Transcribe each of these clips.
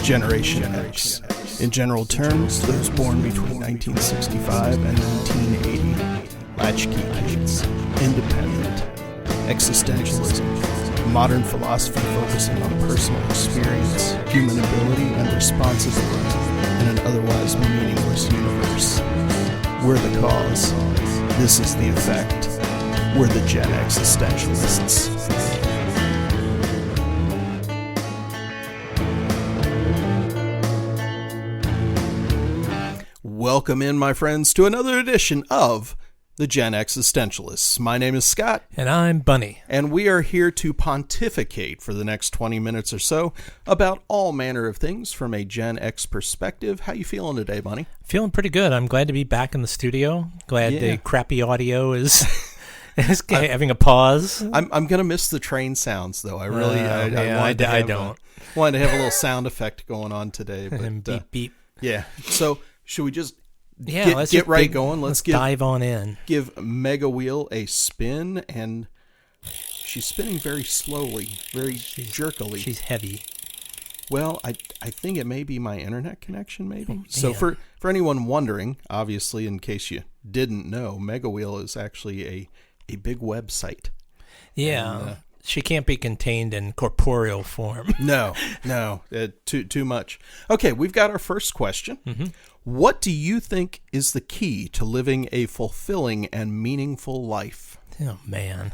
Generation X. In general terms, those born between 1965 and 1980. Latchkey kids. Independent. Existentialism. Modern philosophy focusing on personal experience, human ability, and responsibility in an otherwise meaningless universe. We're the cause. This is the effect. We're the Gen Existentialists. Welcome in, my friends, to another edition of the Gen Existentialists. My name is Scott. And I'm Bunny. And we are here to pontificate for the next 20 minutes or so about all manner of things from a Gen X perspective. How you feeling today, Bunny? Feeling pretty good. I'm glad to be back in the studio. Glad the crappy audio is having a pause. I'm going to miss the train sounds, though. I really I don't. Wanted to have a little sound effect going on today. But, and beep, beep. Yeah. So should we just let's get right going? Let's dive on in. Give MegaWheel a spin, and she's spinning very slowly, very jerkily. She's heavy. Well, I think it may be my internet connection, maybe. Oh, so for anyone wondering, obviously, in case you didn't know, MegaWheel is actually a big website. Yeah. And, she can't be contained in corporeal form. No, too much. Okay, we've got our first question. Mm-hmm. What do you think is the key to living a fulfilling and meaningful life? Oh, man.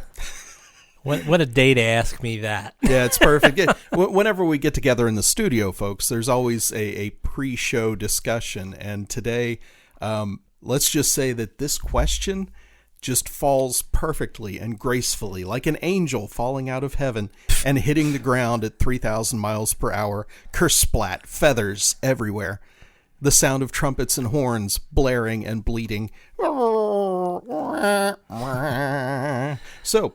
What a day to ask me that. Yeah, it's perfect. Whenever we get together in the studio, folks, there's always a pre-show discussion. And today, let's just say that this question just falls perfectly and gracefully, like an angel falling out of heaven and hitting the ground at 3,000 miles per hour, kersplat, feathers everywhere. The sound of trumpets and horns blaring and bleating. So,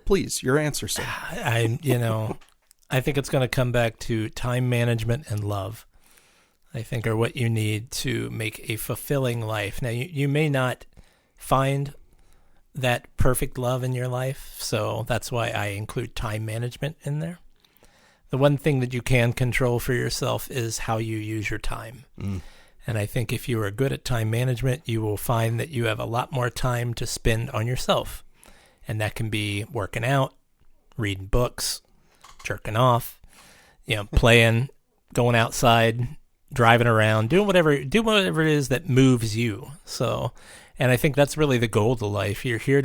please, your answer, sir. I think it's going to come back to time management and love, I think, are what you need to make a fulfilling life. Now, you may not find that perfect love in your life, so that's why I include time management in there. The one thing that you can control for yourself is how you use your time. And I think if you are good at time management, you will find that you have a lot more time to spend on yourself. And that can be working out, reading books, jerking off, playing, going outside, driving around, doing whatever it is that moves you. So, and I think that's really the goal of life. You're here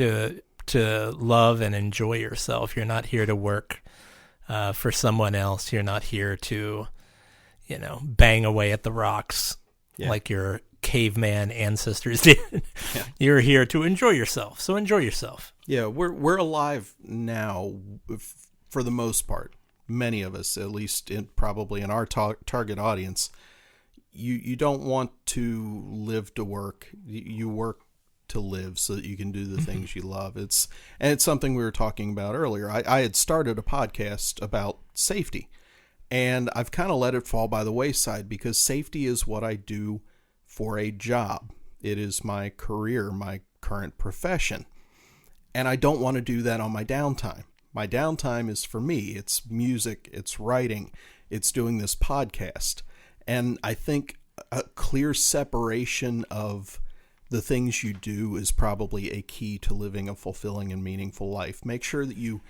to love and enjoy yourself. You're not here to work for someone else. You're not here to, bang away at the rocks like your caveman ancestors did. Yeah. You're here to enjoy yourself. So enjoy yourself. Yeah, we're alive now for the most part. Many of us, at least probably in our target audience. You don't want to live to work. You work to live so that you can do the things you love. It's something we were talking about earlier. I had started a podcast about safety, and I've kind of let it fall by the wayside because safety is what I do for a job. It is my career, my current profession, and I don't want to do that on my downtime. My downtime is for me. It's music, it's writing, it's doing this podcast. And I think a clear separation of the things you do is probably a key to living a fulfilling and meaningful life. Make sure that you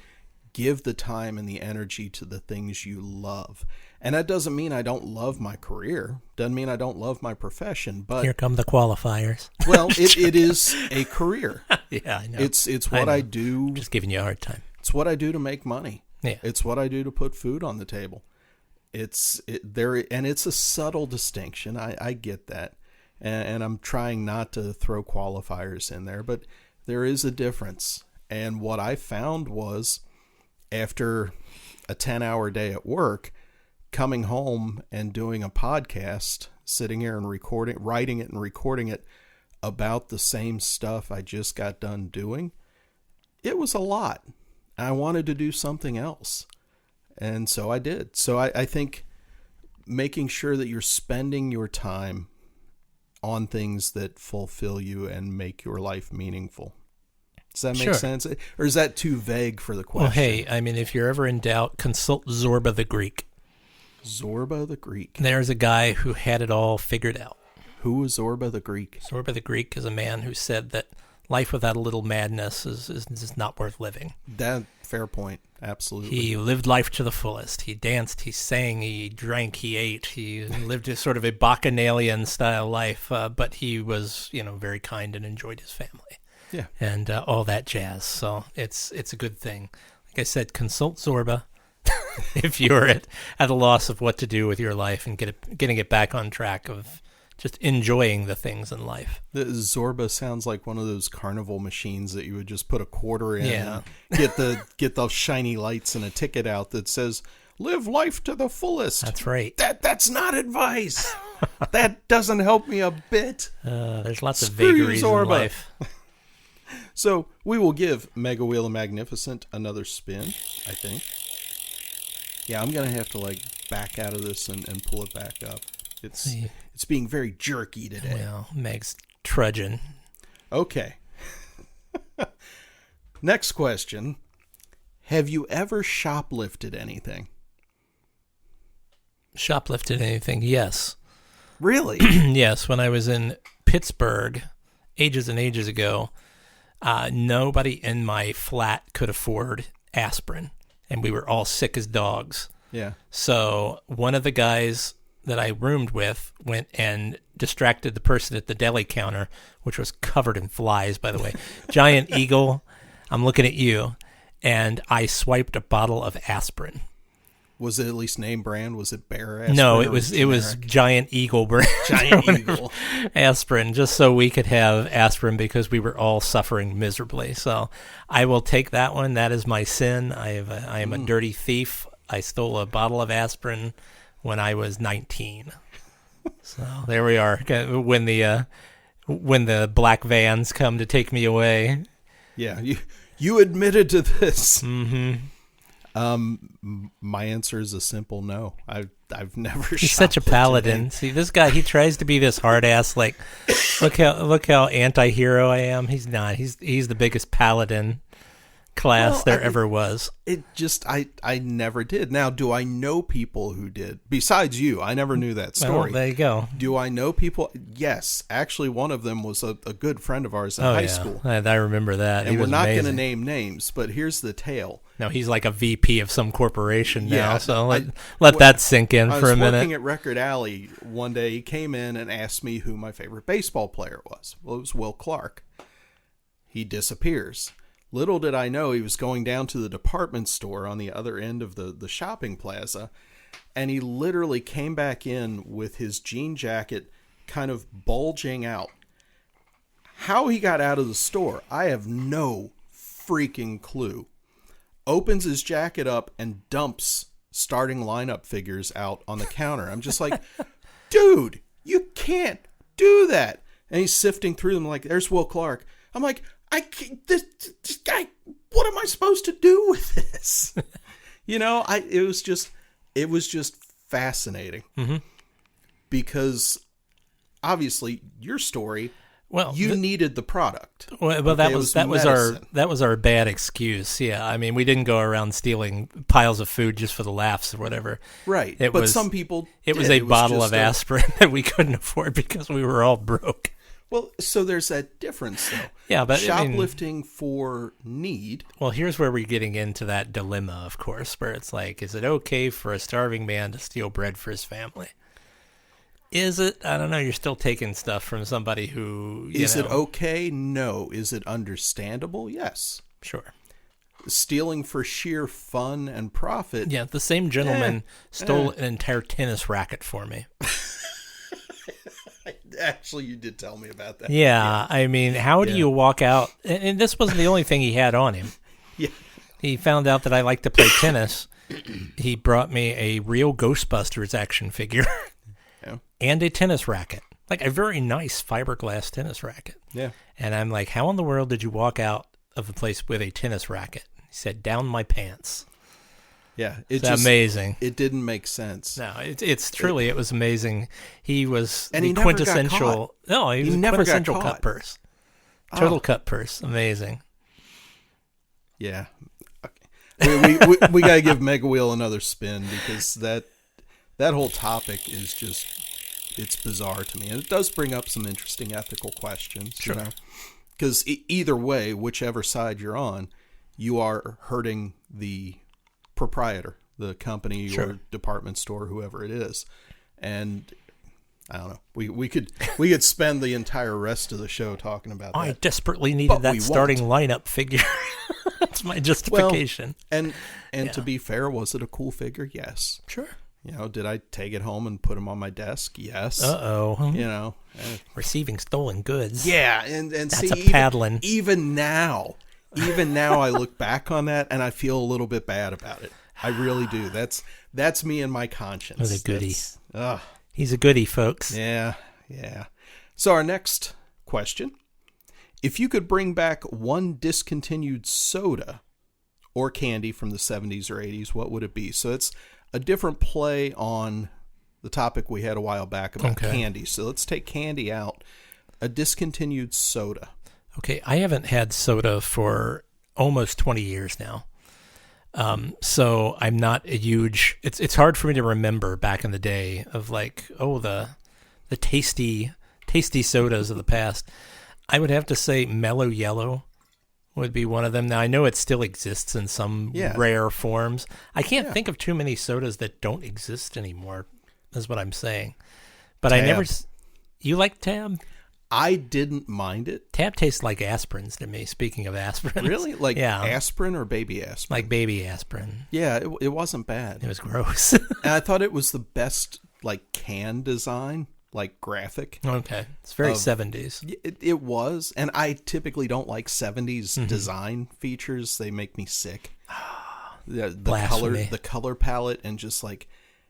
give the time and the energy to the things you love. And that doesn't mean I don't love my career. Doesn't mean I don't love my profession. But here come the qualifiers. Well, it is a career. Yeah, I know. It's what I do. I'm just giving you a hard time. It's what I do to make money. Yeah. It's what I do to put food on the table. It's a subtle distinction. I get that, and I'm trying not to throw qualifiers in there, but there is a difference. And what I found was, after a 10-hour day at work, coming home and doing a podcast, sitting here and writing it and recording it about the same stuff I just got done doing, it was a lot. I wanted to do something else. And so I did. So I think making sure that you're spending your time on things that fulfill you and make your life meaningful. Does that make sense? Or is that too vague for the question? Well, hey, I mean, if you're ever in doubt, consult Zorba the Greek. Zorba the Greek. There's a guy who had it all figured out. Who was Zorba the Greek? Zorba the Greek is a man who said that life without a little madness is not worth living. That fair point. Absolutely. He lived life to the fullest. He danced, he sang, he drank, he ate. He lived a sort of a bacchanalian style life, but he was, very kind and enjoyed his family. Yeah. And all that jazz. So it's a good thing. Like I said, consult Zorba if you're at a loss of what to do with your life and getting it back on track of just enjoying the things in life. The Zorba sounds like one of those carnival machines that you would just put a quarter in, Yeah. and get those shiny lights and a ticket out that says, "Live life to the fullest." That's right. That's not advice. That doesn't help me a bit. There's lots of Screw you, vagaries in Zorba. life. So we will give MegaWheel and Magnificent another spin, I think. Yeah, I'm going to have to back out of this and pull it back up. It's being very jerky today. Well, Meg's trudging. Okay. Next question. Have you ever shoplifted anything? Shoplifted anything? Yes. Really? Yes, when I was in Pittsburgh ages and ages ago, nobody in my flat could afford aspirin, and we were all sick as dogs. Yeah. So one of the guys that I roomed with went and distracted the person at the deli counter, which was covered in flies, by the way. Giant Eagle, I'm looking at you, and I swiped a bottle of aspirin. Was it at least name brand? Was it Bear aspirin? No, it was Giant Eagle brand. Giant Eagle aspirin, just so we could have aspirin because we were all suffering miserably. So I will take that one. That is my sin. I am a dirty thief. I stole a bottle of aspirin when I was 19. So there we are. When the black vans come to take me away. Yeah, you admitted to this. Mm-hmm. My answer is a simple no. I've never. He's such a paladin. See, this guy, he tries to be this hard ass. Like, look how anti-hero I am. He's not. He's the biggest paladin class there ever was. It just I never did. Now, do I know people who did? Besides you, I never knew that story. Well, there you go. Do I know people? Yes, actually, one of them was a good friend of ours in high school. I remember that. And we're not going to name names, but here's the tale. No, he's like a VP of some corporation now. So let that sink in for a minute. I was working at Record Alley one day. He came in and asked me who my favorite baseball player was. Well, it was Will Clark. He disappears. Little did I know he was going down to the department store on the other end of the shopping plaza, and he literally came back in with his jean jacket kind of bulging out. How he got out of the store, I have no freaking clue. Opens his jacket up and dumps starting lineup figures out on the counter. I'm just like, dude, you can't do that. And he's sifting through them like, there's Will Clark. I'm like, this guy, what am I supposed to do with this? It was just fascinating. Mm-hmm. Because obviously your story, well, you needed the product. Well, that was our bad excuse. Yeah, I mean, we didn't go around stealing piles of food just for the laughs or whatever. Right, but some people it was a bottle of aspirin that we couldn't afford because we were all broke. Well, so there's that difference, though. Yeah, but shoplifting for need. Well, here's where we're getting into that dilemma, of course, where it's like, is it okay for a starving man to steal bread for his family? Is it? I don't know. You're still taking stuff from somebody who... Is it okay? No. Is it understandable? Yes. Sure. Stealing for sheer fun and profit. Yeah, the same gentleman stole an entire tennis racket for me. Actually, you did tell me about that. Yeah, I mean, how do you walk out? And this wasn't the only thing he had on him. Yeah. He found out that I like to play tennis. He brought me a real Ghostbusters action figure and a tennis racket, like a very nice fiberglass tennis racket. Yeah. And I'm like, how in the world did you walk out of the place with a tennis racket? He said, down my pants. Yeah, it's amazing. It didn't make sense. No, it was amazing. He was and the he quintessential. No, he was never quintessential cut purse. Total cut purse. Amazing. Yeah, okay. we got to give MegaWheel another spin because that that whole topic is just, it's bizarre to me. And it does bring up some interesting ethical questions, Sure. you know? Because either way, whichever side you're on, you are hurting the proprietor, the company Sure. or department store, whoever it is. And I don't know. We could spend the entire rest of the show talking about that. I desperately needed But that we starting won't. lineup figure. That's my justification. And to be fair, was it a cool figure? Yes. Sure. You know, did I take it home and put him on my desk? Yes. Uh-oh. You know. Receiving stolen goods. Yeah, and That's see, a paddling. Even now, I look back on that and I feel a little bit bad about it. I really do. That's me and my conscience. What a goodie. Ugh. He's a goodie, folks. Yeah. So our next question. If you could bring back one discontinued soda or candy from the 70s or 80s, what would it be? So it's a different play on the topic we had a while back about candy. So let's take candy out. A discontinued soda. Okay, I haven't had soda for almost 20 years now. So I'm not a huge, it's hard for me to remember back in the day of like, the tasty sodas of the past. I would have to say Mellow Yellow would be one of them. Now I know it still exists in some rare forms. I can't think of too many sodas that don't exist anymore, is what I'm saying. But Tab. You like Tab? I didn't mind it. Tab tastes like aspirins to me, speaking of aspirins. Really? Like aspirin or baby aspirin? Like baby aspirin. Yeah, it wasn't bad. It was gross. And I thought it was the best, like, can design, like, graphic. Okay. It's very 70s. It was. And I typically don't like 70s design features. They make me sick. The color palette and just, like...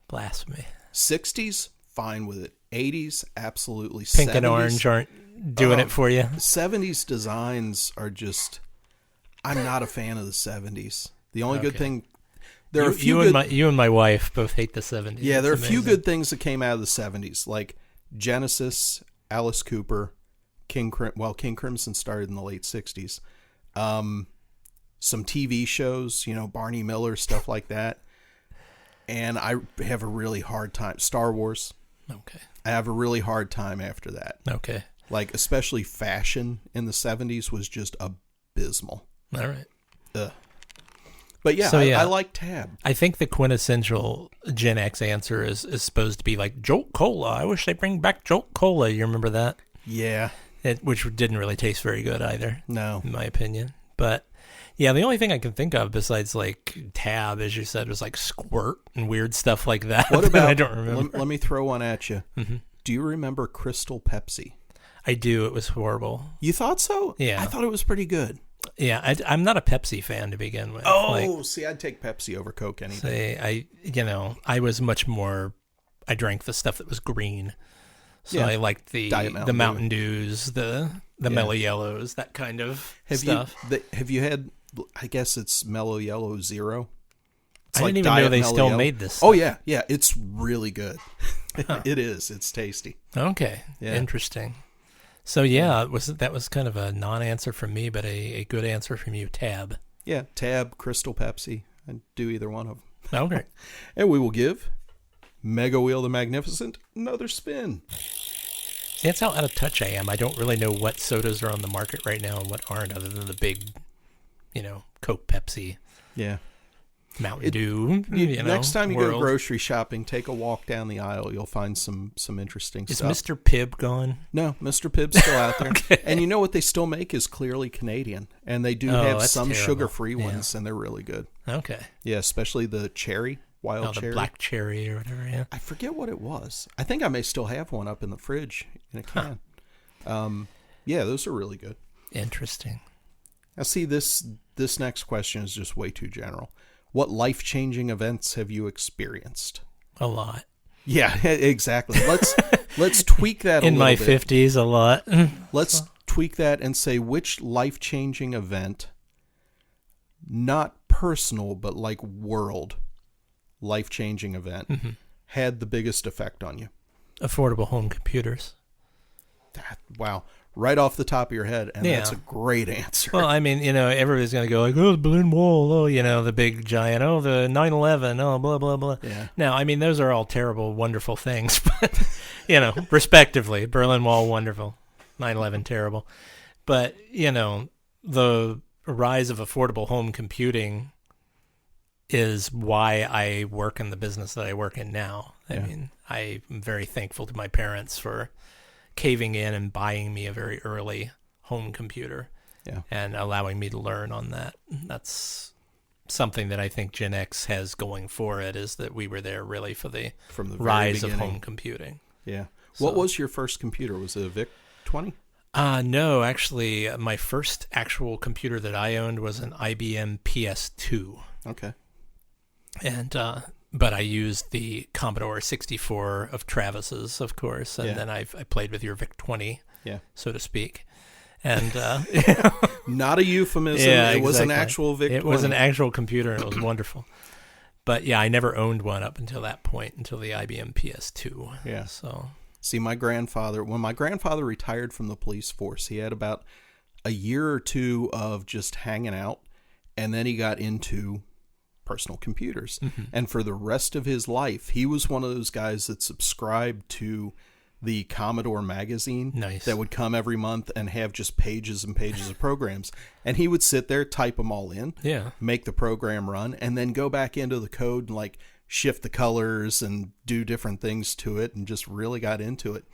Blasphemy. 60s, fine with it. 80s, absolutely. Pink 70s, and orange aren't doing it for you. 70s designs are just... I'm not a fan of the 70s. The only good thing... There are a few you and my wife both hate the 70s. Yeah, there are a few good things that came out of the 70s, like Genesis, Alice Cooper, King Crimson started in the late 60s. Some TV shows, Barney Miller, stuff like that. And I have a really hard time. Star Wars. Okay. I have a really hard time after that. Okay. Like, especially fashion in the 70s was just abysmal. All right. Ugh. But yeah, I like Tab. I think the quintessential Gen X answer is supposed to be like Jolt Cola. I wish they bring back Jolt Cola. You remember that? Yeah. Which didn't really taste very good either. No. In my opinion. But yeah, the only thing I can think of besides like Tab, as you said, was like Squirt and weird stuff like that. What about, I don't remember. Let me throw one at you. Mm-hmm. Do you remember Crystal Pepsi? I do. It was horrible. You thought so? Yeah. I thought it was pretty good. Yeah, I'm not a Pepsi fan to begin with. See, I'd take Pepsi over Coke any day. I was much more, I drank the stuff that was green. So I liked the Mountain Dews, the Mellow Yellows, that kind of stuff. Have you had, I guess it's Mellow Yellow Zero? I didn't even know they still made this stuff. Oh, yeah. Yeah, it's really good. It is. It's tasty. Okay. Yeah. Interesting. So that was kind of a non-answer from me, but a good answer from you, Tab. Yeah, Tab, Crystal Pepsi. I'd do either one of them. Okay. And we will give MegaWheel the Magnificent another spin. See, that's how out of touch I am. I don't really know what sodas are on the market right now and what aren't, other than the big, Coke, Pepsi. Yeah. Mountain Dew. Next time you world. go grocery shopping, take a walk down the aisle. You'll find some interesting stuff. Is Mr. Pibb gone? No, Mr. Pibb's still out there. Okay. And you know what they still make is clearly Canadian. And they do have some sugar-free ones, and they're really good. Okay. Yeah, especially the cherry, wild cherry. The black cherry or whatever, yeah. I forget what it was. I think I may still have one up in the fridge in a can. Yeah, those are really good. Interesting. Now, see, this next question is just way too general. What life-changing events have you experienced? A lot. Yeah, exactly. Let's tweak that a little bit. In my 50s, a lot. Let's tweak that and say which life-changing event, not personal, but like world life-changing event, had the biggest effect on you? Affordable home computers. Wow. right off the top of your head, and Yeah. that's a great answer. Well, I mean, everybody's going to go like, oh, the Berlin Wall, oh, the big giant, oh, the 9/11, oh, blah, blah, blah. Yeah. Now, I mean, those are all terrible, wonderful things, but, respectively, Berlin Wall, wonderful, 9/11, terrible. But, the rise of affordable home computing is why I work in the business that I work in now. I mean, I'm very thankful to my parents for caving in and buying me a very early home computer and allowing me to learn on that. That's something that I think Gen X has going for it, is that we were there really from the rise of home computing. Yeah. What was your first computer? Was it a VIC-20? No, actually, my first actual computer that I owned was an IBM PS2. Okay. And but I used the Commodore 64 of Travis's, of course, and then I played with your VIC-20, so to speak. And not a euphemism. It was an actual VIC-20. It was an actual computer, and it was wonderful. But I never owned one up until that point, until the IBM PS2. Yeah. So see, when my grandfather retired from the police force, he had about a year or two of just hanging out, and then he got into personal computers. Mm-hmm. And for the rest of his life, he was one of those guys that subscribed to the Commodore magazine that would come every month and have just pages and pages of programs. And he would sit there, type them all in, make the program run, and then go back into the code and shift the colors and do different things to it, and just really got into it.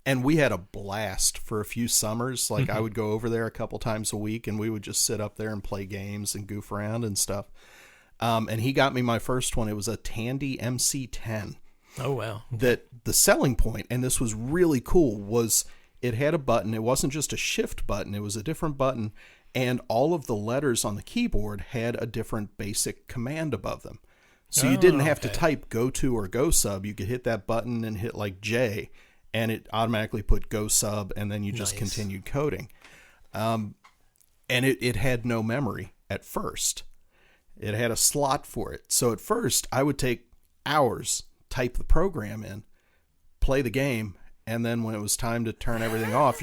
And we had a blast for a few summers. I would go over there a couple times a week, and we would just sit up there and play games and goof around and stuff. And he got me my first one. It was a Tandy MC-10. Oh, wow. That the selling point, and this was really cool, was it had a button. It wasn't just a shift button. It was a different button. And all of the letters on the keyboard had a different basic command above them. So you didn't have to type go to or go sub. You could hit that button and hit J, and it automatically put go sub, and then you just continued coding. And it had no memory at first. It had a slot for it. So at first, I would take hours, type the program in, play the game, and then when it was time to turn everything off,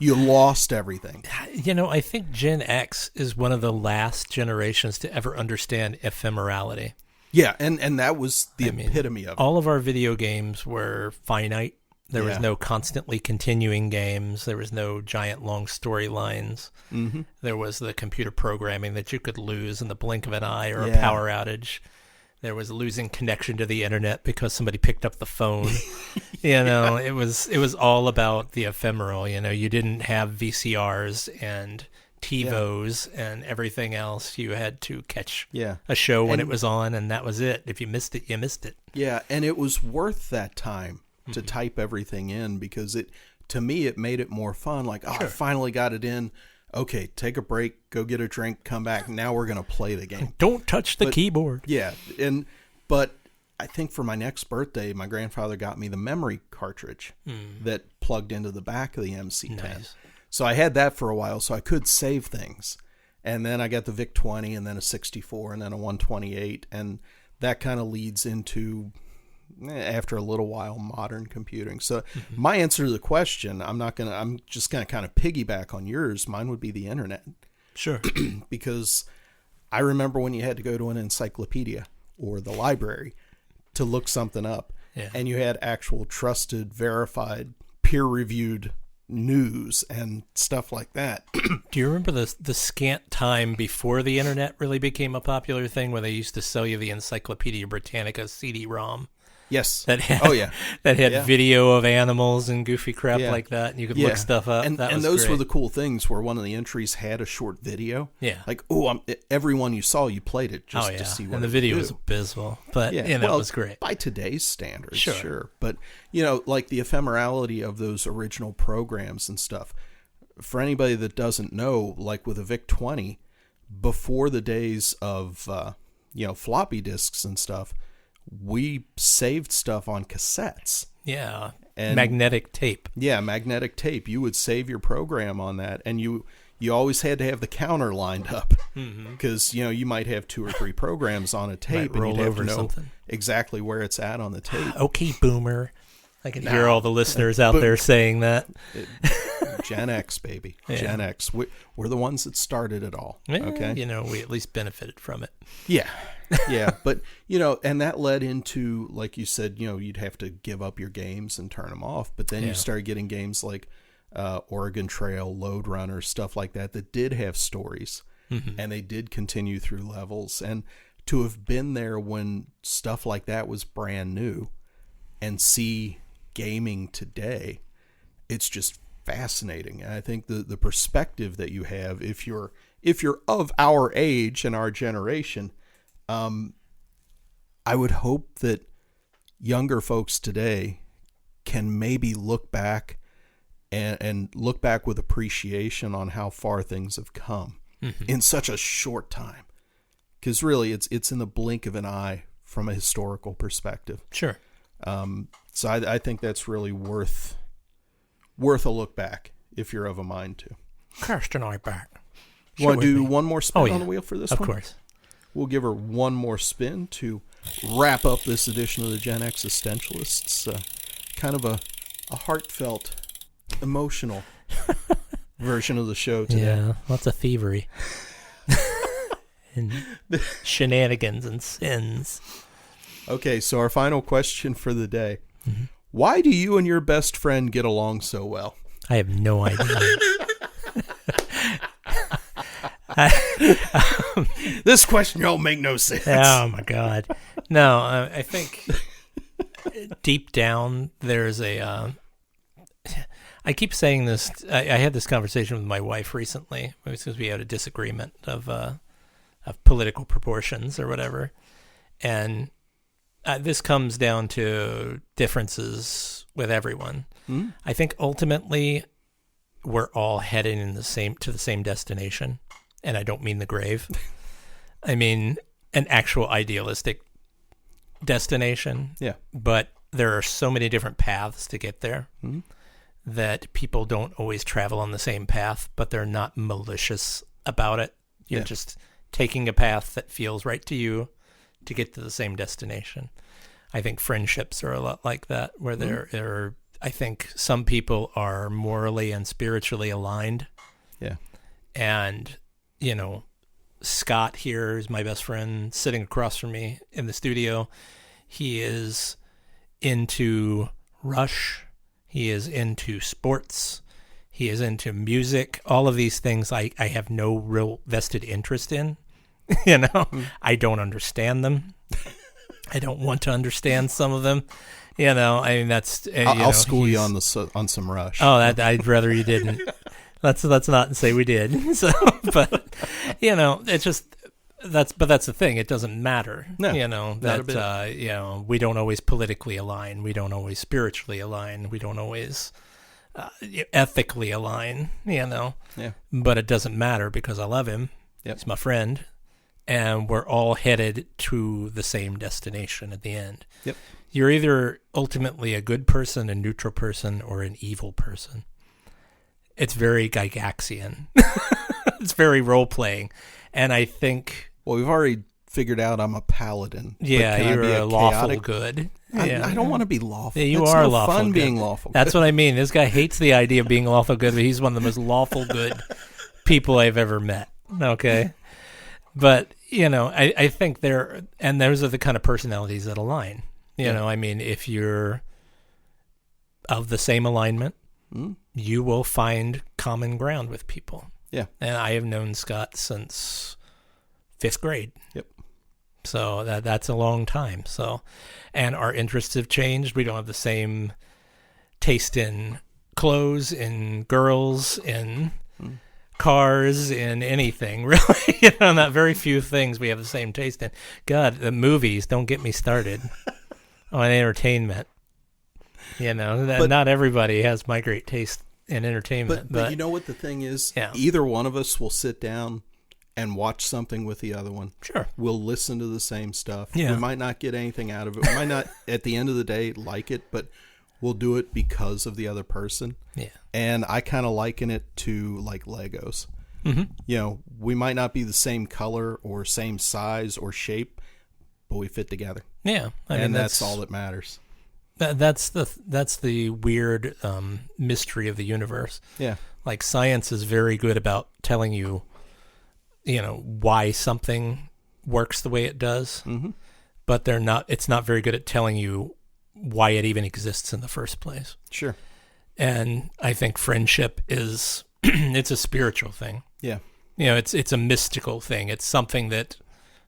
you lost everything. I think Gen X is one of the last generations to ever understand ephemerality. Yeah, and that was the epitome of it. All of our video games were finite. There was no constantly continuing games. There was no giant long storylines. Mm-hmm. There was the computer programming that you could lose in the blink of an eye or a power outage. There was losing connection to the internet because somebody picked up the phone. It was all about the ephemeral. You didn't have VCRs and TiVos and everything else. You had to catch a show when it was on, and that was it. If you missed it, you missed it. Yeah, and it was worth that time to type everything in, because to me it made it more fun. I finally got it in. Okay, take a break, go get a drink, come back. Now we're going to play the game. Don't touch the keyboard. Yeah, but I think for my next birthday, my grandfather got me the memory cartridge that plugged into the back of the MC-10. Nice. So I had that for a while, so I could save things. And then I got the VIC-20, and then a 64, and then a 128, and that kind of leads into, after a little while, modern computing. So my answer to the question, I'm just going to kind of piggyback on yours. Mine would be the internet. Sure. Because I remember when you had to go to an encyclopedia or the library to look something up, and you had actual trusted, verified, peer-reviewed news and stuff like that. Do you remember the scant time before the internet really became a popular thing, where they used to sell you the Encyclopedia Britannica CD-ROM? Yes. That had video of animals and goofy crap like that, and you could look stuff up. And those were the cool things, where one of the entries had a short video. Yeah. Everyone you saw, you played it just to see what. And the video was abysmal, but it was great by today's standards. Sure. But the ephemerality of those original programs and stuff. For anybody that doesn't know, with a VIC-20, before the days of floppy disks and stuff, we saved stuff on cassettes. Yeah, and magnetic tape. Yeah, magnetic tape. You would save your program on that, and you always had to have the counter lined up, because you might have 2 or 3 programs on a tape, and you'd have to know exactly where it's at on the tape. Okay, boomer. I can hear all the listeners out there saying that. Gen X, baby. Yeah. Gen X. We're the ones that started it all. Okay. We at least benefited from it. Yeah. Yeah. But, and that led into, like you said, you'd have to give up your games and turn them off. But then you started getting games like Oregon Trail, Load Runner, stuff like that did have stories. Mm-hmm. And they did continue through levels. And to have been there when stuff like that was brand new and see gaming today, it's just fascinating. And I think the perspective that you have, if you're of our age and our generation, I would hope that younger folks today can maybe look back and look back with appreciation on how far things have come in such a short time. Because really, it's in the blink of an eye from a historical perspective. Sure. So I think that's really worth a look back if you're of a mind to. Cast an eye back. Want to do one more spin on the wheel for this one? Of course. We'll give her one more spin to wrap up this edition of the Gen Existentialists. Kind of a heartfelt, emotional version of the show today. Yeah, lots of thievery. And shenanigans and sins. Okay, so our final question for the day. Mm-hmm. Why do you and your best friend get along so well? I have no idea. This question don't make no sense. Oh, my God. No, I think deep down there's a... I keep saying this. I had this conversation with my wife recently because we had a disagreement of political proportions or whatever. And this comes down to differences with everyone. Mm. I think ultimately we're all heading to the same destination. And I don't mean the grave. I mean an actual idealistic destination. Yeah. But there are so many different paths to get there that people don't always travel on the same path, but they're not malicious about it. You're just taking a path that feels right to you to get to the same destination. I think friendships are a lot like that, where I think some people are morally and spiritually aligned. Yeah. And, Scott here is my best friend sitting across from me in the studio. He is into Rush. He is into sports. He is into music. All of these things I have no real vested interest in. I don't understand them. I don't want to understand some of them. I mean, that's... I'll school you on some Rush. Oh, I'd rather you didn't. Let's not say we did. So, but, it's just... That's the thing. It doesn't matter. No, we don't always politically align. We don't always spiritually align. We don't always ethically align, Yeah. But it doesn't matter because I love him. Yep. He's my friend. And we're all headed to the same destination at the end. Yep. You're either ultimately a good person, a neutral person, or an evil person. It's very Gygaxian. It's very role-playing. And I think... Well, we've already figured out I'm a paladin. Yeah, you're a lawful good. I don't want to be lawful. Yeah, you are no lawful fun good. Being lawful That's good. What I mean. This guy hates the idea of being lawful good, but he's one of the most lawful good people I've ever met. Okay? But, I think those are the kind of personalities that align. I mean, if you're of the same alignment, you will find common ground with people. Yeah. And I have known Scott since 5th grade. Yep. So that's a long time. So, and our interests have changed. We don't have the same taste in clothes, in girls, in cars, in anything, really. Not very few things we have the same taste in. God, the movies, don't get me started on entertainment. Not everybody has my great taste in entertainment. But you know what the thing is? Yeah. Either one of us will sit down and watch something with the other one. Sure. We'll listen to the same stuff. Yeah. We might not get anything out of it. We might not, at the end of the day, like it, but we'll do it because of the other person. Yeah. And I kind of liken it to like Legos. Mm-hmm. We might not be the same color or same size or shape, but we fit together. Yeah. I mean, that's all that matters. That's the weird mystery of the universe. Yeah. Like science is very good about telling you, why something works the way it does, but it's not very good at telling you why it even exists in the first place. Sure. And I think friendship is, it's a spiritual thing. Yeah. It's a mystical thing. It's something that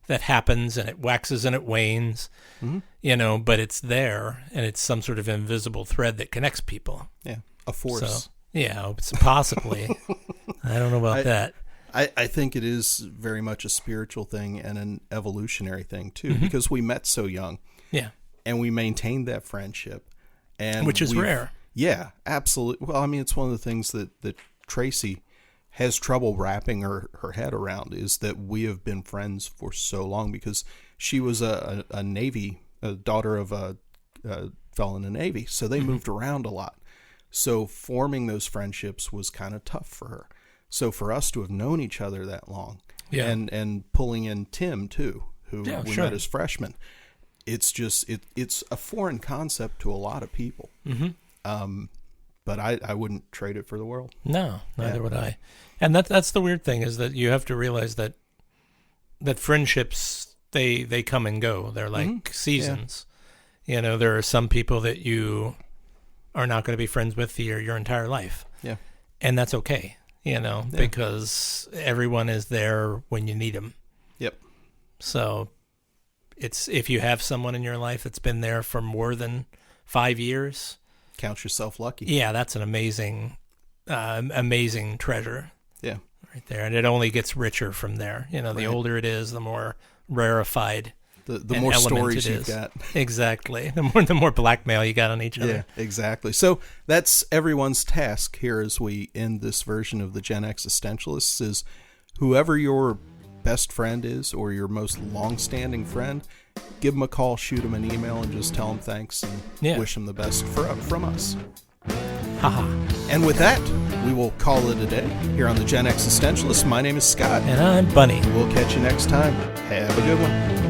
happens and it waxes and it wanes, but it's there and it's some sort of invisible thread that connects people. Yeah. A force. So, yeah, it's possibly. I don't know about that. I think it is very much a spiritual thing and an evolutionary thing too, because we met so young. Yeah. And we maintained that friendship. And which is rare. Yeah, absolutely. Well, I mean, it's one of the things that Tracy has trouble wrapping her head around, is that we have been friends for so long, because she was a daughter of a fellow in the Navy. So they moved around a lot. So forming those friendships was kind of tough for her. So for us to have known each other that long, and pulling in Tim too, who we met as freshmen, it's just it's a foreign concept to a lot of people. But I wouldn't trade it for the world. No, neither would I. And that's the weird thing, is that you have to realize that friendships, they come and go. They're like seasons. Yeah. There are some people that you are not going to be friends with your entire life. Yeah. And that's okay, because everyone is there when you need them. Yep. So if you have someone in your life that's been there for more than 5 years, count yourself lucky. Yeah, that's an amazing treasure. Yeah. Right there. And it only gets richer from there. The older it is, the more rarefied the more stories you've got. Exactly. The more blackmail you got on each other. Yeah, exactly. So that's everyone's task here as we end this version of the Gen Existentialists, is whoever your best friend is, or your most long-standing friend, give them a call, shoot them an email, and just tell them thanks and wish them the best from us. Haha. And with that, we will call it a day here on the Gen Existentialists. My name is Scott. And I'm Bunny. We'll catch you next time. Have a good one.